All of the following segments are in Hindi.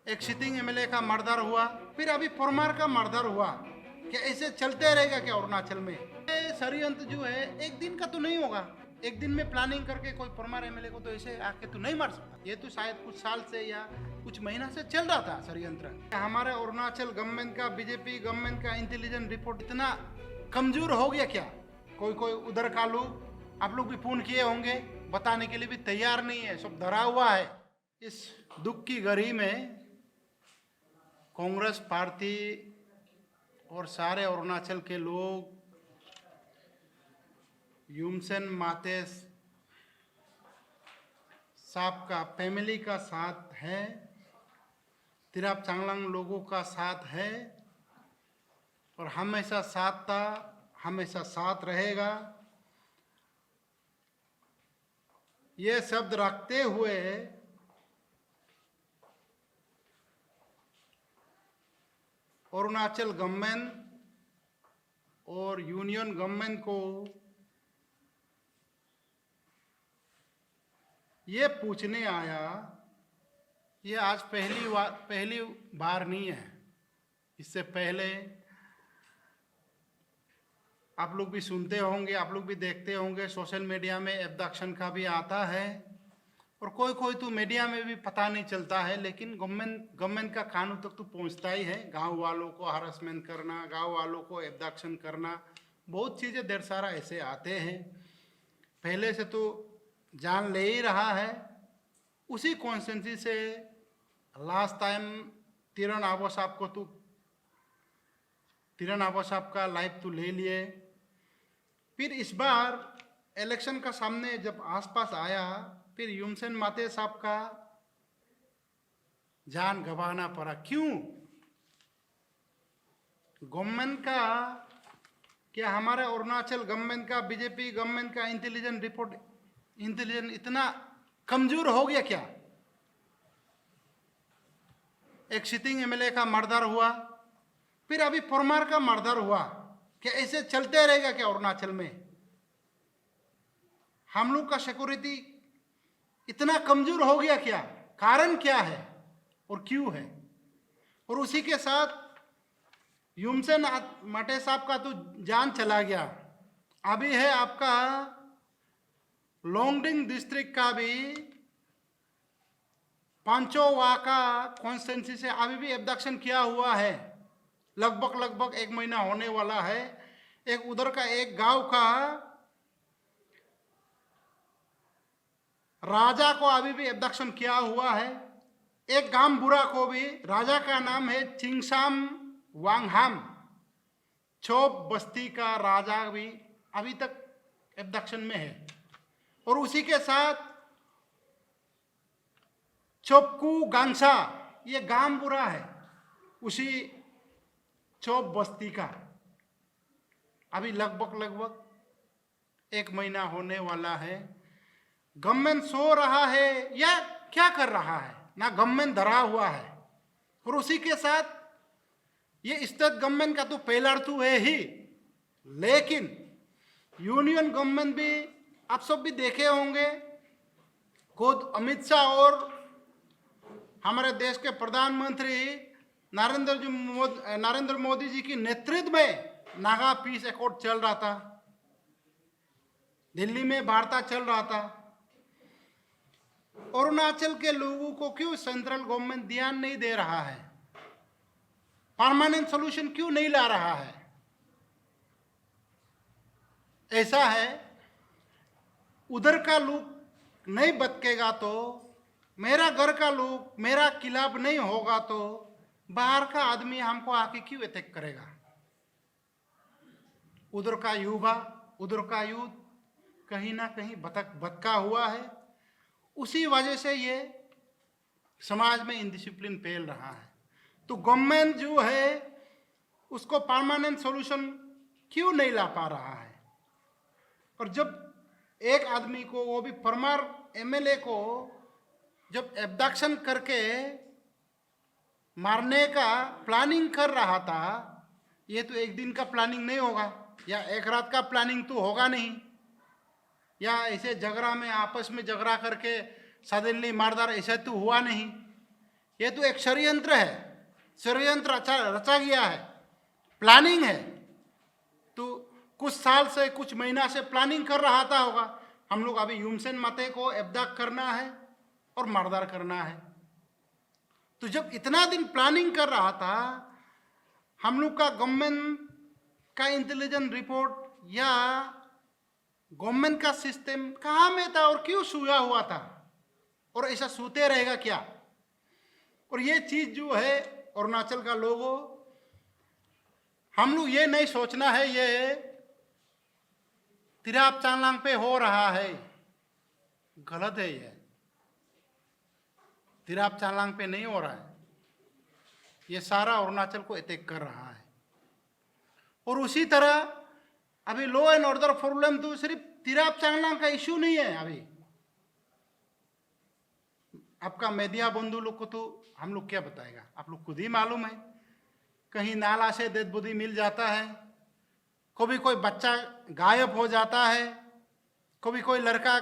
एक सिटिंग एमएलए का मर्डर हुआ, फिर अभी परमार का मर्डर हुआ। क्या ऐसे चलते रहेगा क्या अरुणाचल में? ये षड्यंत्र जो है एक दिन का तो नहीं होगा। एक दिन में प्लानिंग करके कोई परमार एमएलए को तो ऐसे आके तो नहीं मार सकता। ये तो शायद कुछ साल से या कुछ महीना से चल रहा था षड्यंत्र। हमारे अरुणाचल गवर्नमेंट का, बीजेपी गवर्नमेंट का इंटेलिजेंस रिपोर्ट इतना कमजोर हो गया क्या? कोई कोई उधर का लोग, आप लोग भी फोन किए होंगे, बताने के लिए भी तैयार नहीं है, सब डरा हुआ है। इस दुख की घड़ी में कांग्रेस पार्टी और सारे अरुणाचल के लोग युमसेन माते साहब का फैमिली का साथ है, तिराप चांगलांग लोगों का साथ है और हमेशा साथ था, हमेशा साथ रहेगा। ये शब्द रखते हुए अरुणाचल गवर्नमेंट और यूनियन गवर्नमेंट को ये पूछने आया, ये आज पहली बार नहीं है। इससे पहले आप लोग भी सुनते होंगे, आप लोग भी देखते होंगे, सोशल मीडिया में एब्डक्शन का भी आता है और कोई कोई तो मीडिया में भी पता नहीं चलता है, लेकिन गवर्नमेंट का कानून तक तो पहुंचता ही है। गांव वालों को हरासमेंट करना, गांव वालों को एब्डक्शन करना, बहुत चीज़ें ढेर सारा ऐसे आते हैं। पहले से तो जान ले ही रहा है। उसी कॉन्सेंसी से लास्ट टाइम तिरन आबो साहब का लाइफ तो ले लिए। फिर इस बार इलेक्शन का सामने जब आसपास आया, फिर युमसेन माते साहब का जान गंवाना पड़ा। क्यों? गवर्नमेंट का, क्या हमारे अरुणाचल गवर्नमेंट का, बीजेपी गवर्नमेंट का इंटेलिजेंस इतना कमजोर हो गया क्या? एक सिटिंग एमएलए का मर्डर हुआ, फिर अभी परमार का मर्डर हुआ। क्या ऐसे चलते रहेगा क्या अरुणाचल में? हम लोग का सिक्योरिटी इतना कमजोर हो गया क्या? कारण क्या है और क्यों है? और उसी के साथ युमसेन माटे साहब का तो जान चला गया। अभी है आपका लोंगडिंग डिस्ट्रिक्ट का भी पांचोवा का कॉन्स्टिट्यूंसी से अभी भी एब्डक्शन किया हुआ है। लगभग 1 महीना होने वाला है। एक उधर का एक गांव का राजा को अभी भी एब्डक्शन किया हुआ है। एक गांव बुरा को भी, राजा का नाम है चिंगसाम वांगहाम, चोप बस्ती का राजा भी अभी तक एब्डक्शन में है। और उसी के साथ चोपकू गांसा, ये गांव बुरा है उसी चोप बस्ती का। अभी लगभग 1 महीना होने वाला है। गवर्नमेंट सो रहा है या क्या कर रहा है? ना गवर्नमेंट डरा हुआ है। और उसी के साथ ये स्टेट गवर्नमेंट का तो फेलर तो है ही, लेकिन यूनियन गवर्नमेंट भी, आप सब भी देखे होंगे, खुद अमित शाह और हमारे देश के प्रधानमंत्री नरेंद्र मोदी जी की नेतृत्व में नागा पीस एकॉर्ड चल रहा था, दिल्ली में वार्ता चल रहा था। अरुणाचल के लोगों को क्यों सेंट्रल गवर्नमेंट ध्यान नहीं दे रहा है? परमानेंट सॉल्यूशन क्यों नहीं ला रहा है? ऐसा है, उधर का लोग नहीं बचेगा तो, मेरा घर का लोग मेरा खिलाफ नहीं होगा तो बाहर का आदमी हमको आके क्यों अटैक करेगा? उधर का युवा, उधर का यूथ कहीं ना कहीं भटका हुआ है। उसी वजह से ये समाज में इनडिसिप्लिन फैल रहा है। तो गवर्नमेंट जो है उसको परमानेंट सॉल्यूशन क्यों नहीं ला पा रहा है? और जब एक आदमी को, वो भी परमार एमएलए को, जब एब्डक्शन करके मारने का प्लानिंग कर रहा था, ये तो एक दिन का प्लानिंग नहीं होगा या एक रात का प्लानिंग तो होगा नहीं, या ऐसे झगड़ा में आपस में झगड़ा करके सडनली मारदार, ऐसा तो हुआ नहीं। ये तो एक षड्यंत्र है, षड्यंत्र रचा गया है, प्लानिंग है। तो कुछ साल से, कुछ महीना से प्लानिंग कर रहा था होगा, हम लोग अभी यूमसेन मते को एब्दाक करना है और मर्डर करना है। तो जब इतना दिन प्लानिंग कर रहा था, हम लोग का गवर्नमेंट का इंटेलिजेंस रिपोर्ट या गवर्नमेंट का सिस्टम कहाँ में था और क्यों सोया हुआ था, और ऐसा सोते रहेगा क्या? और ये चीज जो है अरुणाचल का लोगों, हम लोग ये नहीं सोचना है ये तिराप चांगलांग पे हो रहा है, गलत है। ये तिराप चांगलांग पे नहीं हो रहा है, ये सारा अरुणाचल को अटैक कर रहा है। और उसी तरह अभी लॉ एंड ऑर्डर प्रॉब्लम तो सिर्फ तिराप चांगलांग का इश्यू नहीं है। अभी आपका मीडिया बंधु लोग को तो हम लोग क्या बताएगा, आप लोग खुद ही मालूम है। कहीं नाला से डेड बॉडी मिल जाता है, कभी कोई बच्चा गायब हो जाता है, कभी कोई लड़का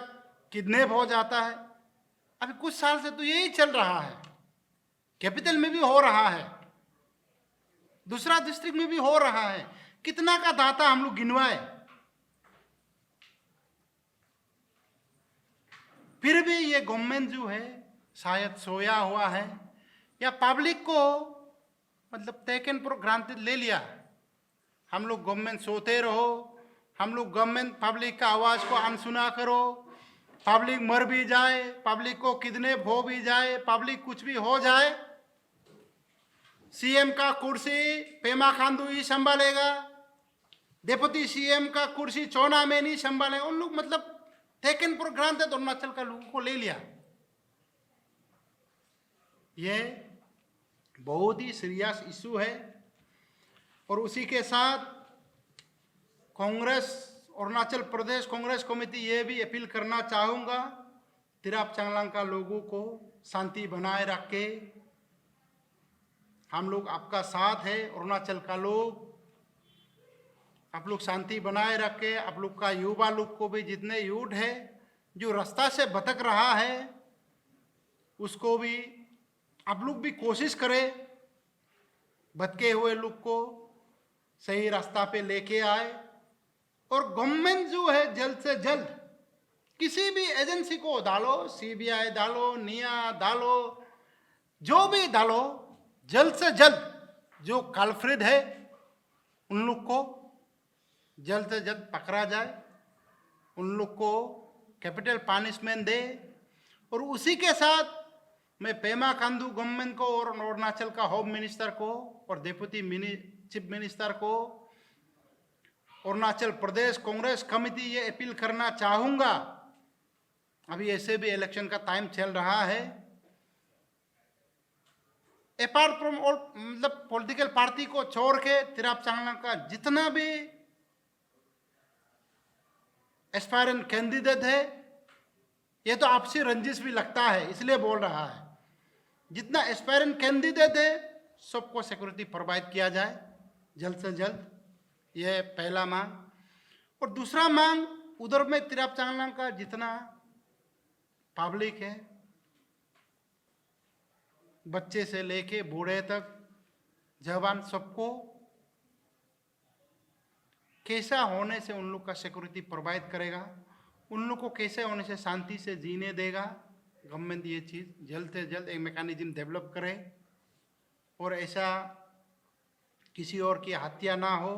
किडनैप हो जाता है। अभी कुछ साल से तो यही चल रहा है। कैपिटल में भी हो रहा है, दूसरा डिस्ट्रिक्ट में भी हो रहा है। कितना का दाता हम लोग गिनवाए, फिर भी ये गवर्नमेंट जो है शायद सोया हुआ है, या पब्लिक को मतलब टेकन फॉर ग्रांटेड ले लिया। हम लोग गवर्नमेंट सोते रहो, हम लोग गवर्नमेंट पब्लिक का आवाज को अनसुना करो, पब्लिक मर भी जाए, पब्लिक को किडनैप हो भी जाए, पब्लिक कुछ भी हो जाए, सीएम का कुर्सी पेमा खांडू ही संभालेगा, डेप्यूटी सीएम का कुर्सी चौना में नहीं संभालेगा। उन लोग मतलब टेकन फॉर ग्रांटेड अरुणाचल का लोगों को ले लिया। ये बहुत ही सीरियस इशू है। और उसी के साथ कांग्रेस, अरुणाचल प्रदेश कांग्रेस कमेटी ये भी अपील करना चाहूँगा, तिराप चांगलांग का लोगों को शांति बनाए रख के, हम लोग आपका साथ है। अरुणाचल का लोग, आप लोग शांति बनाए रख के, आप लोग का युवा लोग को भी, जितने यूथ है जो रास्ता से भटक रहा है, उसको भी आप लोग भी कोशिश करें, भटके हुए लोग को सही रास्ता पे लेके आए। और गवर्नमेंट जो है जल्द से जल्द किसी भी एजेंसी को डालो, सीबीआई डालो, निया डालो, जो भी डालो, जल्द से जल्द जो कल्प्रिट है उन लोग को जल्द से जल्द पकड़ा जाए, उन लोग को कैपिटल पनिशमेंट दे। और उसी के साथ मैं पेमा खांडू गवर्नमेंट को और अरुणाचल का होम मिनिस्टर को और डेप्यूटी चीफ मिनिस्टर को, अरुणाचल प्रदेश कांग्रेस कमेटी ये अपील करना चाहूँगा, अभी ऐसे भी इलेक्शन का टाइम चल रहा है, अपार्ट फ्रॉम ऑल मतलब पॉलिटिकल पार्टी को छोड़ के तिराप चांगलांग का जितना भी एस्पायरेंट कैंडिडेट है, ये तो आपसी रंजिश भी लगता है इसलिए बोल रहा है, जितना एस्पायरेंट कैंडिडेट है सबको सिक्योरिटी प्रोवाइड किया जाए जल्द से जल्द। ये पहला मांग। और दूसरा मांग, उधर में तिराप चांगलांग का जितना पब्लिक है, बच्चे से लेके बूढ़े तक, जवान, सबको कैसा होने से उन लोग का सिक्योरिटी प्रोवाइड करेगा, उन लोग को कैसे होने से शांति से जीने देगा। गवर्नमेंट ये चीज़ जल्द से जल्द एक मैकेनिज्म डेवलप करे और ऐसा किसी और की हत्या ना हो।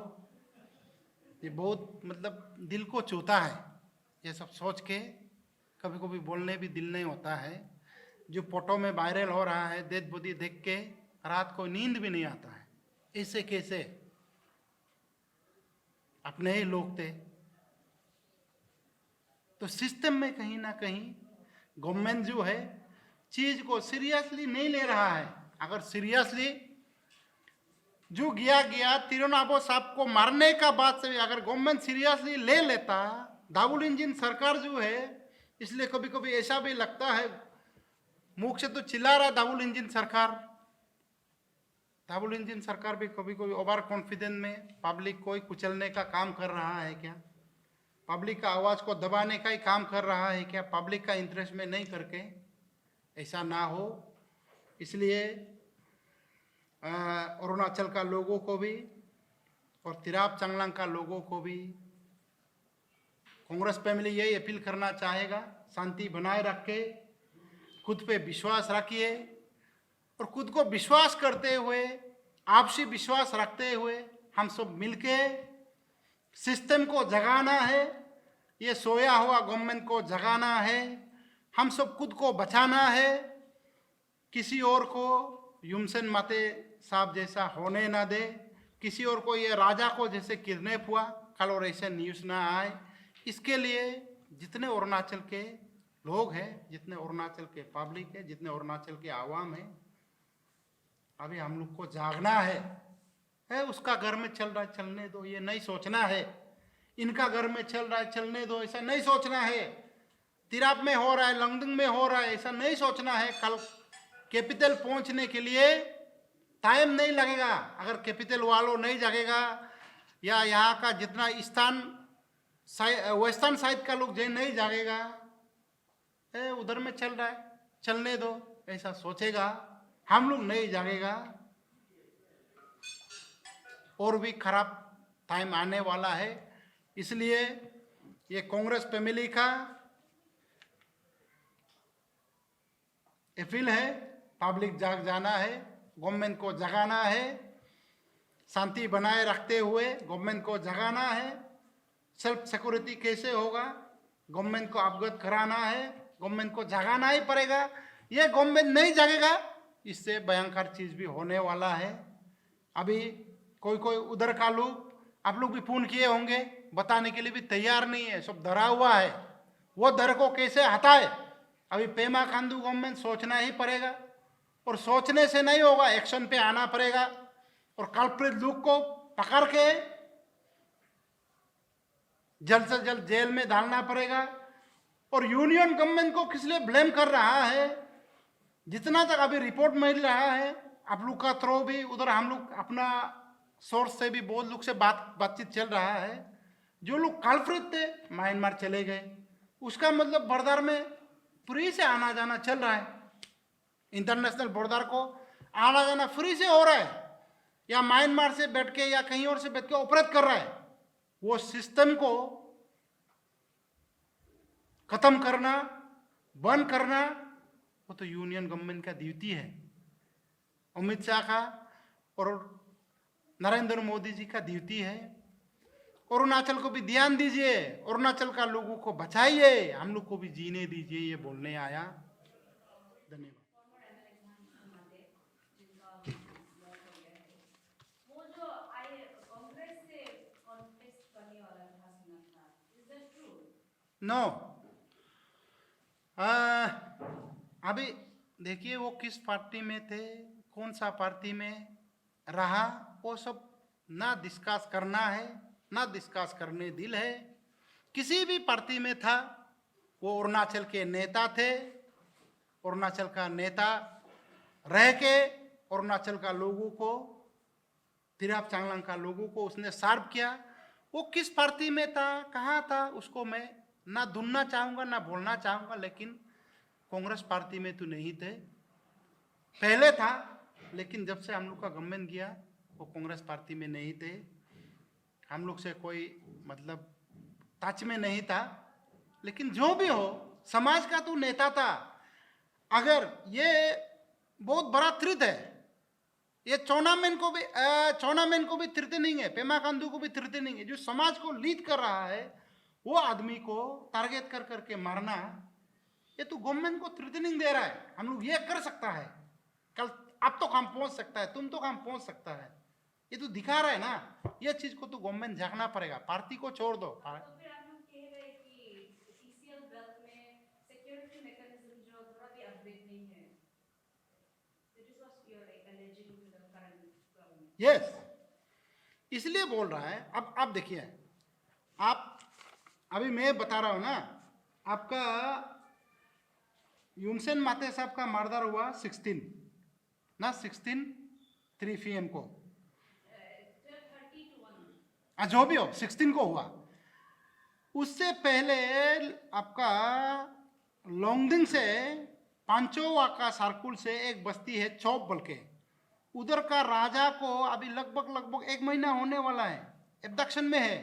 ये बहुत मतलब दिल को छूता है, ये सब सोच के कभी कभी बोलने भी दिल नहीं होता है। जो फोटो में वायरल हो रहा है, डेड बॉडी देख के रात को नींद भी नहीं आता है। ऐसे कैसे अपने ही लोग थे। तो सिस्टम में कहीं ना कहीं गवर्नमेंट जो है चीज को सीरियसली नहीं ले रहा है। अगर सीरियसली जो गया तिरुनाबो साहब को मारने का बाद से अगर गवर्नमेंट सीरियसली ले लेता, दावुल इंजिन सरकार जो है, इसलिए कभी कभी ऐसा भी लगता है, मुख से तो चिल्ला रहा दावुल इंजिन सरकार भी कभी कभी ओवर कॉन्फिडेंस में पब्लिक को ही कुचलने का काम कर रहा है क्या, पब्लिक का आवाज को दबाने का ही काम कर रहा है क्या, पब्लिक का इंटरेस्ट में नहीं करके। ऐसा ना हो, इसलिए अरुणाचल का लोगों को भी और तिराप चांगलांग का लोगों को भी कांग्रेस फैमिली यही अपील करना चाहेगा, शांति बनाए रखे, खुद पे विश्वास रखिए और खुद को विश्वास करते हुए, आपसी विश्वास रखते हुए हम सब मिलके सिस्टम को जगाना है, ये सोया हुआ गवर्नमेंट को जगाना है, हम सब खुद को बचाना है, किसी और को युमसेन माते साहब जैसा होने ना दे, किसी और को ये राजा को जैसे किडनैप हुआ कल और ऐसे न्यूज़ ना आए। इसके लिए जितने अरुणाचल के लोग हैं, जितने अरुणाचल के पब्लिक है, जितने अरुणाचल के आवाम है, अभी हम लोग को जागना है उसका घर में चल रहा है चलने दो, ये नहीं सोचना है इनका घर में चल रहा है चलने दो, ऐसा नहीं सोचना है। तिराप में हो रहा है, लंगदुंग में हो रहा है, ऐसा नहीं सोचना है। कल कैपिटल पहुंचने के लिए टाइम नहीं लगेगा अगर कैपिटल वालों नहीं जगेगा या यहाँ का जितना स्थान वेस्टर्न साइड का लोग जो नहीं जागेगा, उधर में चल रहा है चलने दो, ऐसा सोचेगा, हम लोग नहीं जागेगा और भी खराब टाइम आने वाला है। इसलिए ये कांग्रेस फैमिली का अपील है, पब्लिक जाग जाना है, गवर्नमेंट को जगाना है, शांति बनाए रखते हुए गवर्नमेंट को जगाना है। सेल्फ सिक्योरिटी कैसे होगा, गवर्नमेंट को अवगत कराना है, गवर्नमेंट को जगाना ही पड़ेगा। ये गवर्नमेंट नहीं जगेगा, इससे भयंकर चीज भी होने वाला है। अभी कोई उधर का लोग, आप लोग भी फोन किए होंगे, बताने के लिए भी तैयार नहीं है, सब डरा हुआ है। वो डर को कैसे हटाए, अभी पेमा खांडू गवर्नमेंट सोचना ही पड़ेगा और सोचने से नहीं होगा, एक्शन पे आना पड़ेगा और कल्प्रिट लोग को पकड़ के जल्द से जल्द जेल में डालना पड़ेगा। और यूनियन गवर्नमेंट को किस लिए ब्लेम कर रहा है, जितना तक अभी रिपोर्ट मिल रहा है, आप लोग का थ्रो भी उधर, हम लोग अपना सोर्स से भी बहुत लोग से बातचीत चल रहा है, जो लोग कल्प्रिट थे म्यांमार चले गए, उसका मतलब बॉर्डर में फ्री से आना जाना चल रहा है, इंटरनेशनल बॉर्डर को आना जाना फ्री से हो रहा है, या म्यांमार से बैठ के या कहीं और से बैठ के ऑपरेट कर रहा है। वो सिस्टम को खत्म करना, बंद करना, वो तो यूनियन गवर्नमेंट का ड्यूटी है, अमित शाह का और नरेंद्र मोदी जी का ड्यूटी है। अरुणाचल को भी ध्यान दीजिए, अरुणाचल का लोगों को बचाइए, हम लोग को भी जीने दीजिए, ये बोलने आया। धन्यवाद। नो अभी देखिए वो किस पार्टी में थे, कौन सा पार्टी में रहा, वो सब ना डिस्कस करना है, ना डिस्कस करने दिल है। किसी भी पार्टी में था, वो अरुणाचल के नेता थे, अरुणाचल का नेता रह के अरुणाचल का लोगों को, तिराप चांगलांग का लोगों को उसने सर्व किया। वो किस पार्टी में था, कहाँ था, उसको मैं ना ढूंढना चाहूँगा ना बोलना चाहूँगा, लेकिन कांग्रेस पार्टी में तो नहीं थे, पहले था, लेकिन जब से हम लोग का गवर्नमेंट गया वो कांग्रेस पार्टी में नहीं थे, हम लोग से कोई मतलब टच में नहीं था। लेकिन जो भी हो, समाज का तो नेता था। अगर ये बहुत बड़ा थ्रेट है, ये चौनामेन को भी थ्रेटनिंग है, पेमा खांडू को भी थ्रेटनिंग है। जो समाज को लीड कर रहा है वो आदमी को टारगेट कर करके मारना, ये तो गवर्नमेंट को थ्रेटनिंग दे रहा है। हम लोग ये कर सकता है, कल अब तो काम पहुंच सकता है, तुम तो काम पहुंच सकता है, ये तो दिखा रहा है ना। ये चीज को तो गवर्नमेंट झांकना पड़ेगा, पार्टी को छोड़ दो। यस, इसलिए बोल रहा है। अब देखिए, आप अभी मैं बता रहा हूं ना, आपका युमसेन माते साहब का मर्डर हुआ 16 3 PM को, जो भी हो 16 को हुआ। उससे पहले आपका लोंगडिंग से पांचोवा का सर्कुल से एक बस्ती है चौप बल के, उधर का राजा को अभी लगभग 1 महीना होने वाला है, एब्डक्शन में है,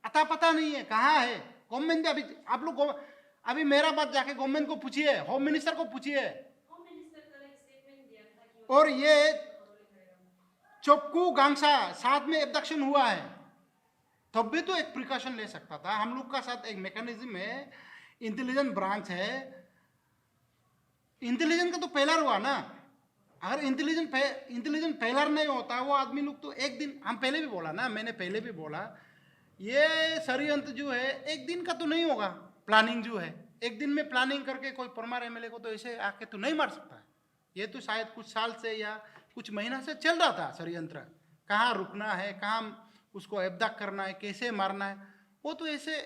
अता पता नहीं है कहाँ है। गवर्नमेंट अभी आप लोग अभी मेरा बात जाके गवर्नमेंट को पूछिए, होम मिनिस्टर को पूछिए। और ये चोपकू गांगसा साथ में एब्डक्शन हुआ है, तब भी तो एक प्रिकॉशन ले सकता था। हम लोग का साथ एक मैकेनिज्म है, इंटेलिजेंस ब्रांच है, इंटेलिजेंस का तो फेलर हुआ ना। अगर इंटेलिजेंस फेलर नहीं होता वो आदमी लोग तो एक दिन, हम पहले भी बोला ना, मैंने पहले भी बोला, ये षड्यंत्र जो है एक दिन का तो नहीं होगा। प्लानिंग जो है एक दिन में प्लानिंग करके कोई परमार एमएलए को तो ऐसे आके तो नहीं मार सकता है। ये तो शायद कुछ साल से या कुछ महीना से चल रहा था षड्यंत्र, कहाँ रुकना है, कहाँ उसको एब्डक्ट करना है, कैसे मारना है, वो तो ऐसे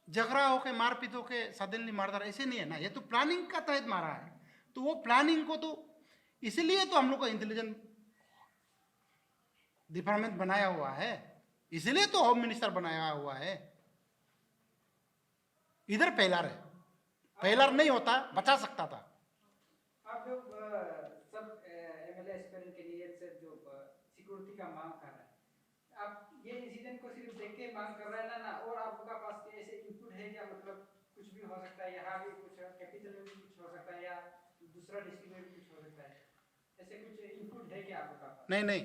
झगड़ा होके मारपीट होके सडनली मारदार ऐसे नहीं है ना, ये तो प्लानिंग का तहत मारा है। तो वो प्लानिंग को तो इसलिए तो हम लोग का इंटेलिजेंस डिपार्टमेंट बनाया हुआ है, इसलिए तो होम मिनिस्टर बनाया हुआ है। इधर फेलर है, फेलर नहीं होता बचा सकता था। आप लोग सब एमएलए एस्पिरेंट के लिए जो सिक्योरिटी का मांग कर रहे हैं, आप ये इंसिडेंट को सिर्फ देख के मांग कर रहे हैं ना, और आपका पास ऐसे इनपुट है क्या? मतलब कुछ भी हो सकता है, यहाँ भी कुछ कैपिटल में भी कुछ हो सकता है, या दूसरा डिस्ट्रिक्ट में भी कुछ हो सकता है, ऐसे कुछ इनपुट है क्या आपका पास? नहीं,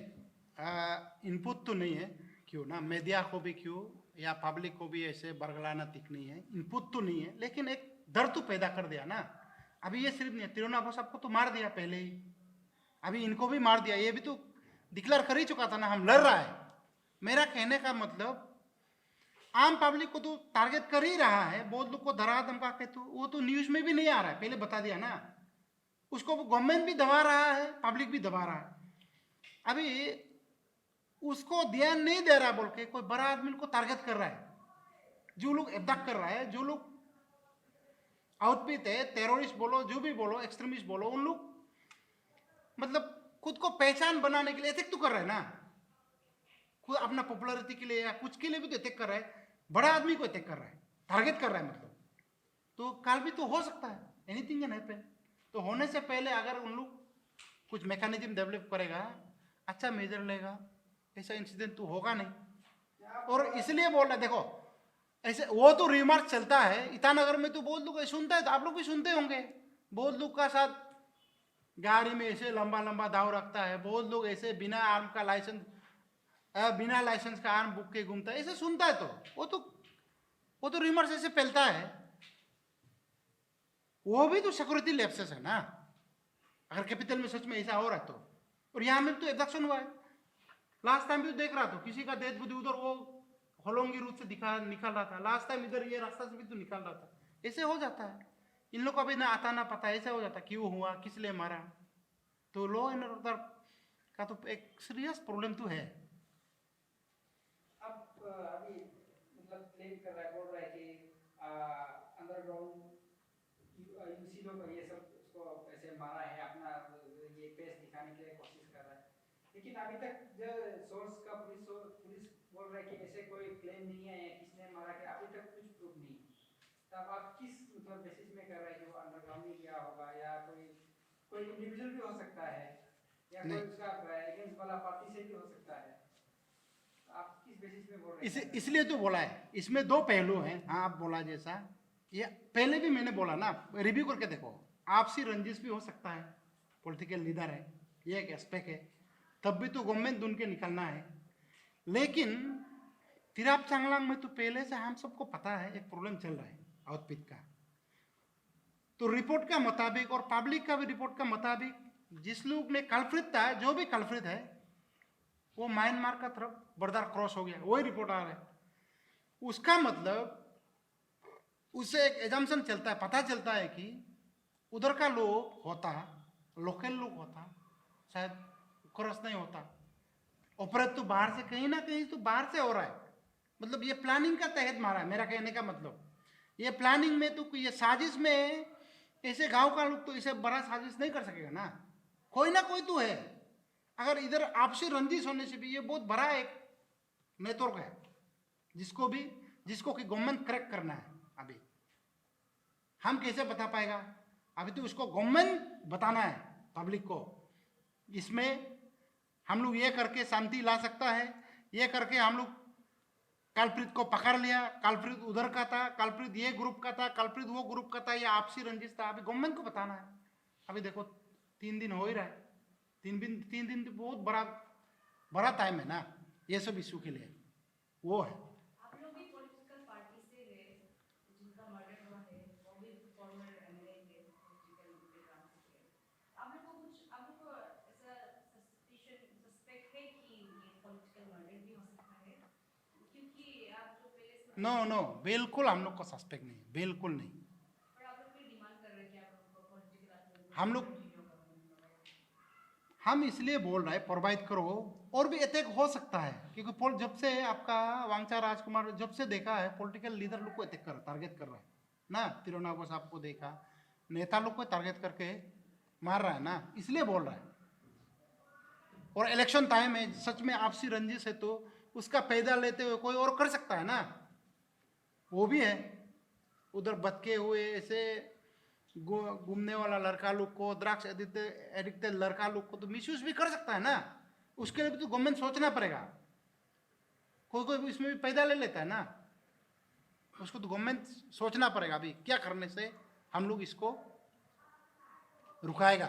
इनपुट तो नहीं है, क्यों ना मीडिया को भी क्यों या पब्लिक को भी ऐसे बरगलाना ठीक नहीं है, इनपुट तो नहीं है, लेकिन एक डर तो पैदा कर दिया ना। अभी ये सिर्फ नहीं, तिरुनाभा साहब को तो मार दिया पहले ही, अभी इनको भी मार दिया, ये भी तो डिक्लेयर कर ही चुका था ना हम लड़ रहा है। मेरा कहने का मतलब आम पब्लिक को तो टारगेट कर ही रहा है, बहुत लोग को धरा धमका के, तो वो तो न्यूज में भी नहीं आ रहा है, पहले बता दिया ना। उसको गवर्नमेंट भी दबा रहा है, पब्लिक भी दबा रहा है। अभी उसको ध्यान नहीं दे रहा बोल के कोई बड़ा आदमी को टारगेट कर रहा है, जो लोग एब्डक्ट कर रहा है, जो लोग आउटपिट है, टेररिस्ट बोलो, जो भी बोलो, एक्सट्रीमिस्ट बोलो, उन लोग मतलब खुद को पहचान बनाने के लिए अटैक तो कर रहा है ना, खुद अपना पॉपुलैरिटी के लिए या कुछ के लिए भी तो अटैक कर रहा है, बड़ा आदमी को अटैक कर रहा है, टारगेट कर रहा है। मतलब तो काल भी तो हो सकता है, एनीथिंग कैन हैपन। तो होने से पहले अगर उन लोग कुछ मैकेनिज्म डेवलप करेगा, अच्छा मेजर लेगा, ऐसा इंसिडेंट तो होगा नहीं। और इसलिए बोल रहा, देखो ऐसे वो तो रिमार्क चलता है ईटानगर में, तो बहुत लोग सुनता है, तो आप लोग भी सुनते होंगे, बहुत लोग का साथ गाड़ी में ऐसे लंबा लंबा दाव रखता है, बहुत लोग ऐसे बिना आर्म का लाइसेंस, बिना लाइसेंस का आर्म बुक के घूमता है, ऐसे सुनता है। तो वो तो रिमार्क ऐसे फैलता है, वो भी तो सिक्योरिटी लैप्सेस है ना, अगर कैपिटल में सच में ऐसा हो रहा है तो। और यहाँ में तो एब्डक्शन हुआ है, लास्ट टाइम भी देख रहा था, किसी का डेथ बॉडी उधर वो होलोंगी रूट से निकल रहा था, लास्ट टाइम इधर ये रास्ता से भी तो निकल रहा था। ऐसे हो जाता है, इन लोग को अभी ना आता ना पता, ऐसा हो जाता क्यों हुआ, किस लिए मारा। तो लॉ एंड ऑर्डर का तो एक सीरियस प्रॉब्लम तो है। अब अभी मतलब क्लेम कर रहा है, बोल रहा है कि अंडरग्राउंड यूसी लोग ये सब उसको ऐसे मारा है, अपना ये पेश दिखाने के लिए कोशिश कर रहा है, लेकिन अभी तक जो सोर्स का पुलिस बोल रहा है कि ऐसे कोई क्लेम नहीं है या किसने मारा, कि अभी तक कुछ प्रूफ नहीं। तब आप किस मतलब बेसिस में कर रहे हैं कि वो अंडरग्राउंड ही गया होगा, या कोई इंडिविजुअल भी हो सकता है, या कोई उसका अगेंस्ट वाला पार्टी से भी हो सकता है, आप किस बेसिस में बोल रहे हैं? इसलिए तो बोला है, इसमें दो पहलू हैं। हाँ, आप बोला जैसा, ये पहले भी मैंने बोला ना, रिव्यू करके देखो, आपसी रंजिश भी हो सकता है, पॉलिटिकल लीडर है, ये एक एस्पेक्ट है, तब भी तो गवर्नमेंट ढूंढ के निकलना है। लेकिन तिराप चांगलांग में तो पहले से हम सबको पता है एक प्रॉब्लम चल रहा है आउटपिट का। तो रिपोर्ट का मुताबिक और पब्लिक का भी रिपोर्ट का मुताबिक, जिस लोग ने कल्प्रिट था, जो भी कल्प्रिट है, वो म्यांमार का तरफ बॉर्डर क्रॉस हो गया, वही रिपोर्ट आ रहा है। उसका मतलब उससे एक एजम्पशन चलता है, पता चलता है कि उधर का लोग होता, लोकल लोग होता, शायद क्रॉस नहीं होता, ऑपरेट तो बाहर से, कहीं ना कहीं तो बाहर से हो रहा है। मतलब ये प्लानिंग का तहत मारा है, मेरा कहने का मतलब ये प्लानिंग में तो, ये साजिश में ऐसे गांव का लोग तो इसे बड़ा साजिश नहीं कर सकेगा ना, कोई ना कोई तो है। अगर इधर आपसी रंजिश होने से भी ये बहुत बड़ा एक नेटवर्क है, जिसको कि गवर्नमेंट क्रैक करना है। अभी हम कैसे बता पाएगा? अभी तो उसको गवर्नमेंट बताना है पब्लिक को, इसमें हम लोग ये करके शांति ला सकता है, ये करके हम लोग कल्प्रित को पकड़ लिया, कल्प्रित उधर का था, कल्प्रित ये ग्रुप का था, कल्प्रित वो ग्रुप का था, ये आपसी रंजिश था। अभी गवर्नमेंट को बताना है। अभी देखो 3 दिन हो ही रहा है, 3 दिन तो बहुत बड़ा टाइम है ना ये सब इशू के लिए। वो है आप लोग भी पॉलिटिकल पार्टी से है, जिनका मर्डर हुआ है वो भी फॉर्मर एमएलए के पॉलिटिकल बैकग्राउंड से है। आप लोग को ऐसा सस्पेक्ट है कि ये पॉलिटिकल मर्डर भी हो सकता है, क्योंकि आप जो पहले नो बिल्कुल हम लोग को सस्पेक्ट नहीं, बिल्कुल नहीं। पर आप लोग भी डिमांड कर रहे हैं कि आप लोग को पॉलिटिकल हम लोग हम इसलिए बोल रहे हैं प्रोवाइड करो, और भी अटैक हो सकता है क्योंकि जब से आपका वांगचा राजकुमार जब से देखा है पॉलिटिकल लीडर लोग को अटैक कर टारगेट कर रहा है ना, तिरुनावा साहब को देखा, नेता लोग को टारगेट करके मार रहा है ना, इसलिए बोल रहा है। और इलेक्शन टाइम है, सच में आपसी रंजिश है तो उसका फायदा लेते हुए कोई और कर सकता है ना, वो भी है। उधर बचके हुए ऐसे घूमने वाला लड़का लोग को, ड्रग्स एडिक्टेड लड़का लोग को तो मिसयूज भी कर सकता है ना, उसके लिए भी तो गवर्नमेंट सोचना पड़ेगा। कोई इसमें भी पैदा ले लेता है ना, उसको तो गवर्नमेंट सोचना पड़ेगा अभी क्या करने से हम लोग इसको रुकाएगा।